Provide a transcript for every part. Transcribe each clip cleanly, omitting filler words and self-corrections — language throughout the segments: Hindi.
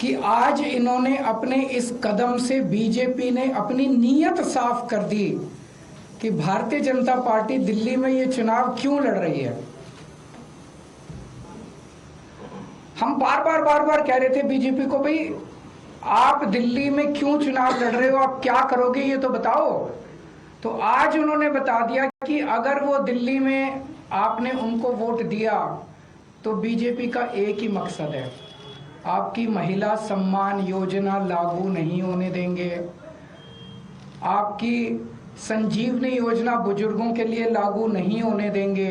कि आज इन्होंने अपने इस कदम से बीजेपी ने अपनी नीयत साफ कर दी कि भारतीय जनता पार्टी दिल्ली में ये चुनाव क्यों लड़ रही है। हम बार बार कह रहे थे बीजेपी को, भाई आप दिल्ली में क्यों चुनाव लड़ रहे हो, आप क्या करोगे ये तो बताओ। तो आज उन्होंने बता दिया कि अगर वो दिल्ली में आपने उनको वोट दिया तो बीजेपी का एक ही मकसद है, आपकी महिला सम्मान योजना लागू नहीं होने देंगे, आपकी संजीवनी योजना बुजुर्गों के लिए लागू नहीं होने देंगे,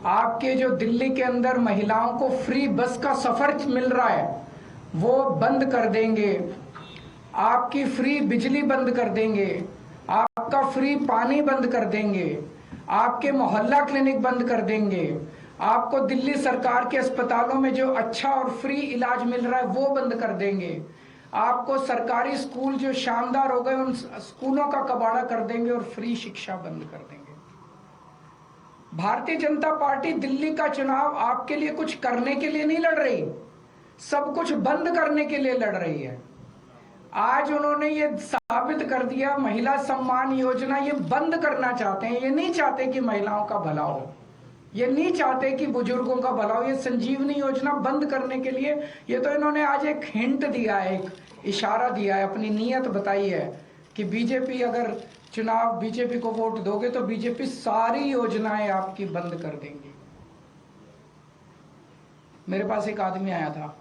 आपके जो दिल्ली के अंदर महिलाओं को फ्री बस का सफर मिल रहा है वो बंद कर देंगे, आपकी फ्री बिजली बंद कर देंगे, आपका फ्री पानी बंद कर देंगे, आपके मोहल्ला क्लिनिक बंद कर देंगे, आपको दिल्ली सरकार के अस्पतालों में जो अच्छा और फ्री इलाज मिल रहा है वो बंद कर देंगे, आपको सरकारी स्कूल जो शानदार हो गए उन स्कूलों का कबाड़ा कर देंगे और फ्री शिक्षा बंद कर देंगे। भारतीय जनता पार्टी दिल्ली का चुनाव आपके लिए कुछ करने के लिए नहीं लड़ रही, सब कुछ बंद करने के लिए लड़ रही है। आज उन्होंने ये साबित कर दिया, महिला सम्मान योजना ये बंद करना चाहते हैं। ये नहीं चाहते कि महिलाओं का भला हो, ये नहीं चाहते कि बुजुर्गों का भला हो। ये संजीवनी योजना बंद करने के लिए ये तो इन्होंने आज एक हिंट दिया है, एक इशारा दिया है, अपनी नीयत बताई है कि बीजेपी अगर चुनाव बीजेपी को वोट दोगे तो बीजेपी सारी योजनाएं आपकी बंद कर देंगी। मेरे पास एक आदमी आया था,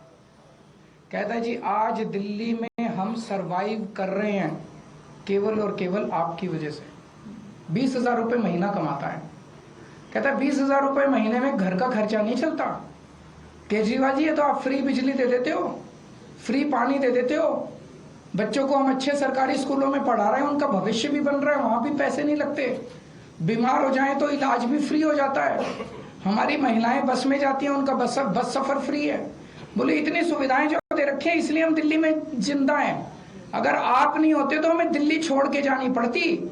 कहता है जी आज दिल्ली में हम सरवाइव कर रहे हैं केवल और केवल आपकी वजह से। 20,000 रुपये महीना कमाता है, कहता है 20,000 रुपये महीने में घर का खर्चा नहीं चलता। केजरीवाल जी ये तो आप फ्री बिजली दे देते हो, फ्री पानी दे देते हो, बच्चों को हम अच्छे सरकारी स्कूलों में पढ़ा रहे हैं, उनका भविष्य भी बन रहा है, वहां भी पैसे नहीं लगते, बीमार हो जाएं तो इलाज भी फ्री हो जाता है, हमारी महिलाएं बस में जाती हैं उनका बस सफर फ्री है। बोले इतनी सुविधाएं जो दे रखे हैं इसलिए हम दिल्ली में जिंदा हैं, अगर आप नहीं होते तो हमें दिल्ली छोड़ के जानी पड़ती।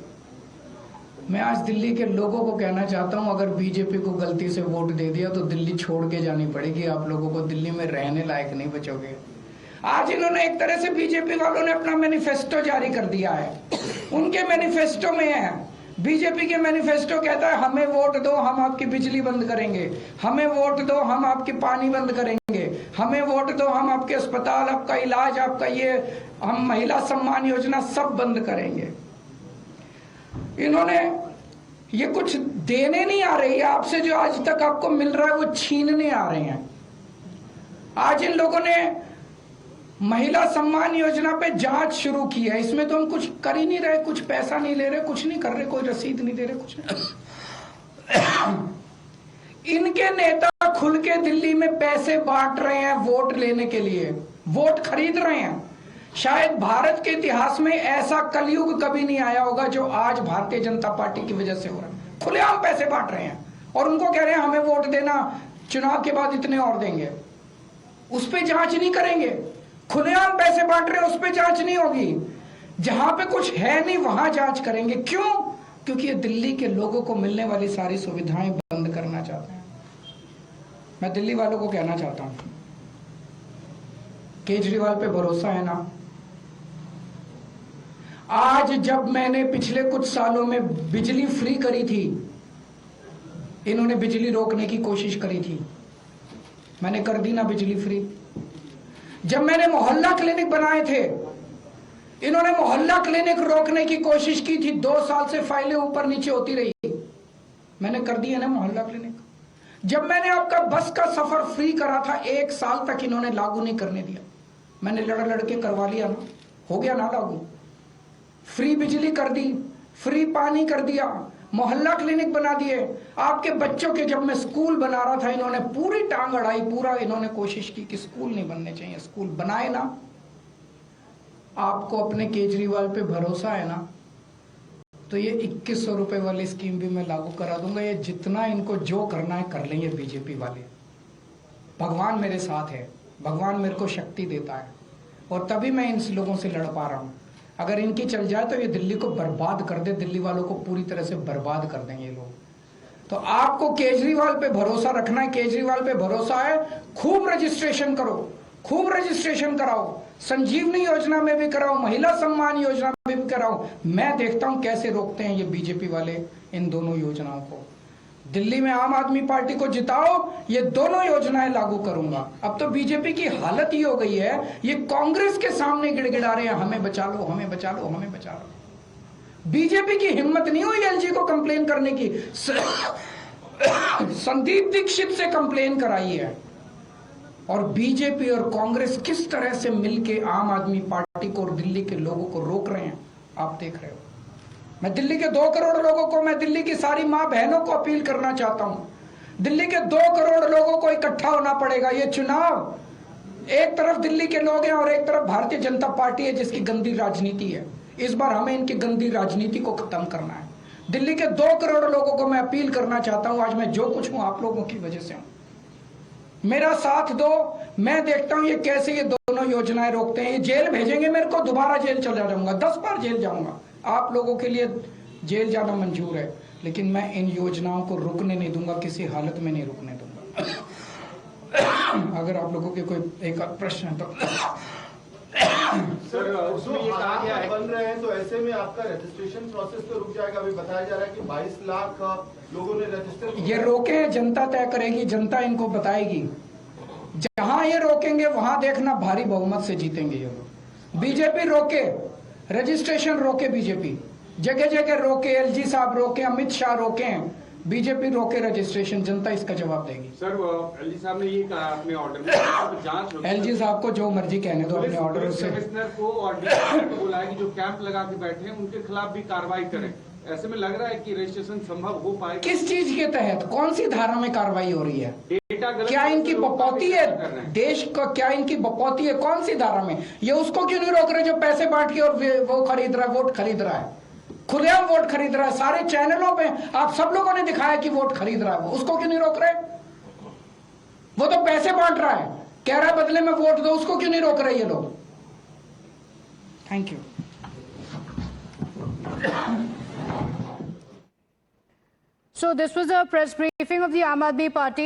मैं आज दिल्ली के लोगों को कहना चाहता हूं, अगर बीजेपी को गलती से वोट दे दिया तो दिल्ली छोड़ के जानी पड़ेगी, आप लोगों को दिल्ली में रहने लायक नहीं बचोगे। आज इन्होंने एक तरह से बीजेपी वालों ने अपना मैनिफेस्टो जारी कर दिया है, उनके मैनिफेस्टो में है, बीजेपी के मैनिफेस्टो कहता है हमें वोट दो हम आपकी बिजली बंद करेंगे, हमें वोट दो हम आपकी पानी बंद करेंगे, हमें वोट दो हम आपके अस्पताल, आपका इलाज, आपका ये हम महिला सम्मान योजना सब बंद करेंगे। इन्होंने ये कुछ देने नहीं आ रही है आपसे, जो आज तक आपको मिल रहा है वो छीनने आ रहे हैं। आज इन लोगों ने महिला सम्मान योजना पे जांच शुरू की है, इसमें तो हम कुछ कर ही नहीं रहे, कुछ पैसा नहीं ले रहे, कुछ नहीं कर रहे, कोई रसीद नहीं दे रहे, कुछ नहीं। इनके नेता खुल के दिल्ली में पैसे बांट रहे हैं वोट लेने के लिए, वोट खरीद रहे हैं। शायद भारत के इतिहास में ऐसा कलयुग कभी नहीं आया होगा जो आज भारतीय जनता पार्टी की वजह से हो रहा है। खुलेआम पैसे बांट रहे हैं और उनको कह रहे हैं हमें वोट देना, चुनाव के बाद इतने और देंगे, उस पर जांच नहीं करेंगे। खुलेआम पैसे बांट रहे हैं, उस पर जांच नहीं होगी, जहां पे कुछ है नहीं वहां जांच करेंगे। क्यों? क्योंकि ये दिल्ली के लोगों को मिलने वाली सारी सुविधाएं बंद करना चाहते हैं। मैं दिल्ली वालों को कहना चाहता हूं, केजरीवाल पे भरोसा है ना? आज जब मैंने पिछले कुछ सालों में बिजली फ्री करी थी, इन्होंने बिजली रोकने की कोशिश करी थी, मैंने कर दी ना बिजली फ्री। जब मैंने मोहल्ला क्लिनिक बनाए थे, इन्होंने मोहल्ला क्लिनिक रोकने की कोशिश की थी, 2 साल से फाइलें ऊपर नीचे होती रही, मैंने कर दी है ना मोहल्ला क्लिनिक। जब मैंने आपका बस का सफर फ्री करा था, 1 साल तक इन्होंने लागू नहीं करने दिया, मैंने लड़ के करवा लिया ना, हो गया ना लागू। फ्री बिजली कर दी, फ्री पानी कर दिया, मोहल्ला क्लिनिक बना दिए। आपके बच्चों के जब मैं स्कूल बना रहा था, इन्होंने पूरी टांग अड़ाई, पूरा इन्होंने कोशिश की कि स्कूल नहीं बनने चाहिए, स्कूल बनाए ना। आपको अपने केजरीवाल पे भरोसा है ना, तो ये 2100 रुपए वाली स्कीम भी मैं लागू करा दूंगा। ये जितना इनको जो करना है कर लेंगे बीजेपी वाले। भगवान मेरे साथ है, भगवान मेरे को शक्ति देता है और तभी मैं इन लोगों से लड़ पा रहा हूं। अगर इनकी चल जाए तो ये दिल्ली को बर्बाद कर दे, दिल्ली वालों को पूरी तरह से बर्बाद कर देंगे ये लोग। तो आपको केजरीवाल पे भरोसा रखना है, केजरीवाल पे भरोसा है, खूब रजिस्ट्रेशन करो, खूब रजिस्ट्रेशन कराओ, संजीवनी योजना में भी कराओ, महिला सम्मान योजना में भी कराओ। मैं देखता हूं कैसे रोकते हैं ये बीजेपी वाले इन दोनों योजनाओं को। दिल्ली में आम आदमी पार्टी को जिताओ, ये दोनों योजनाएं लागू करूंगा। अब तो बीजेपी की हालत ये हो गई है, ये कांग्रेस के सामने गिड़गिड़ा रहे हैं, हमें बचा लो, हमें बचा लो, हमें बचा लो। बीजेपी की हिम्मत नहीं हुई एलजी को कंप्लेन करने की। संदीप दीक्षित से कंप्लेन कराई है। और बीजेपी और कांग्रेस किस तरह से मिलके आम आदमी पार्टी को और दिल्ली के लोगों को रोक रहे हैं, आप देख रहे हो। मैं दिल्ली के 2 करोड़ लोगों को, मैं दिल्ली की सारी मां बहनों को अपील करना चाहता हूं। दिल्ली के 2 करोड़ लोगों को इकट्ठा होना पड़ेगा। ये चुनाव, एक तरफ दिल्ली के लोग हैं और एक तरफ भारतीय जनता पार्टी है जिसकी गंदी राजनीति है। इस बार हमें इनकी गंदी राजनीति को खत्म करना है। दिल्ली के 2 करोड़ लोगों को मैं अपील करना चाहता हूं, आज मैं जो कुछ हूं आप लोगों की वजह से हूं। मेरा साथ दो। मैं देखता हूं ये कैसे ये दोनों योजनाएं रोकते हैं। ये जेल भेजेंगे मेरे को, दोबारा जेल चला जाऊंगा, 10 बार जेल जाऊंगा। आप लोगों के लिए जेल जाना मंजूर है, लेकिन मैं इन योजनाओं को रुकने नहीं दूंगा, किसी हालत में नहीं रुकने दूंगा। अगर आप लोगों के कोई एक प्रश्न है तो सर, उसमें ये कहा गया है बन रहे हैं तो ऐसे में आपका रजिस्ट्रेशन प्रोसेस तो रुक जाएगा। अभी बताया जा रहा है कि 22 लाख लोगों ने रजिस्टर। ये रोके, जनता तय करेगी, जनता इनको बताएगी। जहां ये रोकेंगे वहां देखना भारी बहुमत से जीतेंगे ये लोग। बीजेपी रोके, रजिस्ट्रेशन रोके, बीजेपी जगह जगह रोके, एलजी साहब रोके, अमित शाह रोके, बीजेपी रोके रजिस्ट्रेशन, जनता इसका जवाब देगी। सर, एलजी साहब ने ये कहा अपने ऑर्डर में जांच होगी। एलजी साहब को जो मर्जी कहने दो अपने ऑर्डर से। कमिश्नर को और डीएसपी को बुलाया कि जो कैंप लगा के बैठे हैं उनके खिलाफ भी कार्रवाई करें। ऐसे में लग रहा है कि रजिस्ट्रेशन संभव हो पाएगा। किस चीज के तहत, कौन सी धारा में कार्रवाई हो रही है? डेटा गलत, क्या इनकी बकौती है देश का? क्या इनकी बकौती है? कौन सी धारा में? ये उसको क्यों नहीं रोक रहे जो पैसे बांट के और वो खरीद रहा है, वोट खरीद रहा है, खुलेआम वोट खरीद रहा है। सारे चैनलों पे आप सब लोगों ने दिखाया कि वोट खरीद रहा है, वो उसको क्यों नहीं रोक रहे? वो तो पैसे बांट रहा है, कह रहा है बदले में वोट दो, उसको क्यों नहीं रोक रहे ये लोग? Thank you. So this was a press briefing of the Aam Aadmi Party.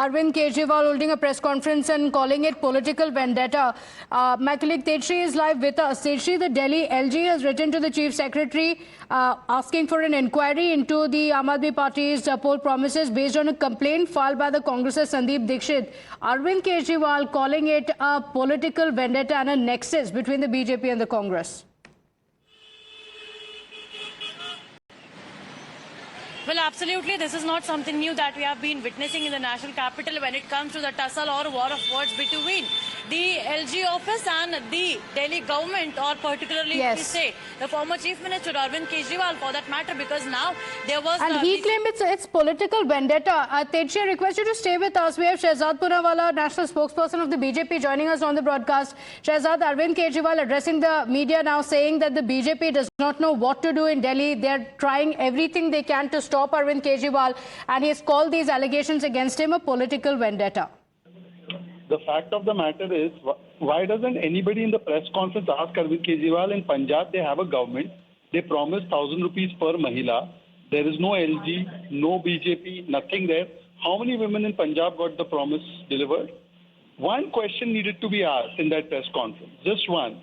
Arvind Kejriwal holding a press conference and calling it political vendetta. My colleague Tejshri is live with us. Tejshri, the Delhi LG has written to the Chief Secretary asking for an inquiry into the Aam Aadmi Party's poll promises based on a complaint filed by the Congress's Sandeep Dixit. Arvind Kejriwal calling it a political vendetta and a nexus between the BJP and the Congress. Well, absolutely. This is not something new that we have been witnessing in the national capital when it comes to the tussle or war of words between the LG office and the Delhi government, or particularly, if we say, the former Chief Minister Arvind Kejriwal for that matter, because now there was... And he claimed it's political vendetta. Tejshri, I request you to stay with us. We have Shehzad Punawala, national spokesperson of the BJP, joining us on the broadcast. Shehzad, Arvind Kejriwal addressing the media now, saying that the BJP does not know what to do in Delhi. They're trying everything they can to stop Arvind Kejriwal, and he has called these allegations against him a political vendetta. The fact of the matter is, why doesn't anybody in the press conference ask Arvind Kejriwal? In Punjab, they have a government. They promised 1,000 rupees per Mahila. There is no LG, no BJP, nothing there. How many women in Punjab got the promise delivered? One question needed to be asked in that press conference, just one.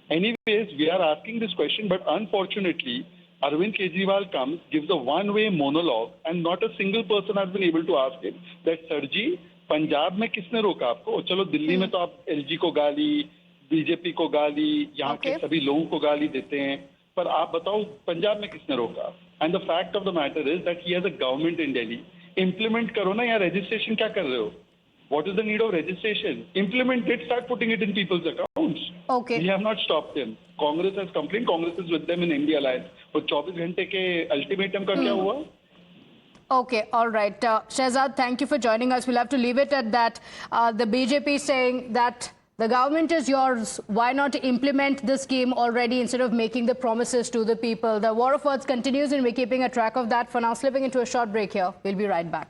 Anyways, we are asking this question, but unfortunately, Arvind Kejriwal comes, gives a one-way monologue, and not a single person has been able to ask him that, Sir ji, Punjab में किसने रोका आपको? चलो दिल्ली में तो आप एलजी को गाली, बीजेपी को गाली, यहाँ के सभी लोगों को गाली देते हैं, पर आप बताओ पंजाब में किसने रोका? And the fact of the matter is that he has a government in Delhi. Implement करो ना, यहाँ रजिस्ट्रेशन क्या कर रहे हो? What is the need of registration? Implement it, start putting it in people's accounts. Okay. We have not stopped them. Congress has complained. Congress is with them in India Alliance. वो 24 घंटे के अल्टीमेटम का क्या हुआ? Okay, all right. Shehzad, thank you for joining us. We'll have to leave it at that. The BJP saying that the government is yours. Why not implement the scheme already instead of making the promises to the people? The war of words continues and we're keeping a track of that. For now, slipping into a short break here. We'll be right back.